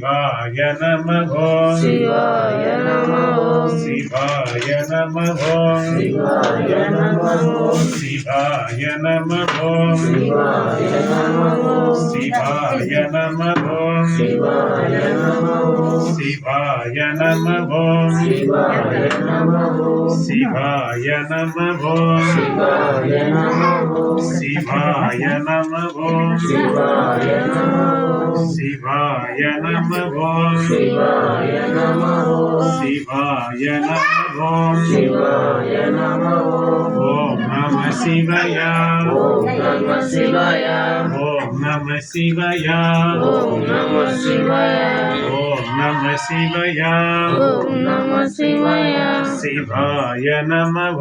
శివాయ నమః శివాయ నమః శివాయ నమః శివాయ నమః శివాయ నమః శివాయ నమః శివాయ నమః శివాయ నమః శివాయ నమః శివాయ నమః శివాయ నమః శివాయ నమః శివాయ నమః శివాయ నమః శివాయ నమః శివాయ నమః శివాయ నమః శివాయ నమః ఓం నమః శివాయ ఓం నమః శివాయ ఓం నమః శివాయ ఓం నమః శివాయ ఓం నమః శివాయ ఓం నమః శివాయ శివాయ నమః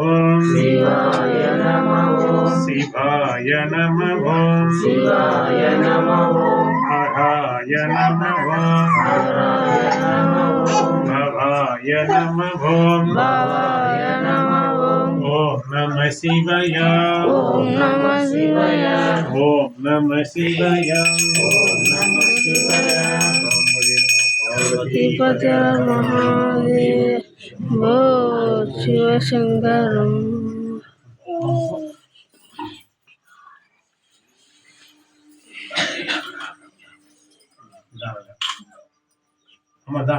శివాయ నమః శివాయ నమః శివాయ నమః హరాయ నమః హరాయ నమః భవాయ నమః భవాయ నమః ఓం నమః శివాయ ఓం నమః శివాయ ఓం నమః శివాయ ఓం నమః శివాయ పార్వతీపతి మహాదేవ్ ఓ శివశంకరం అమ్మ దా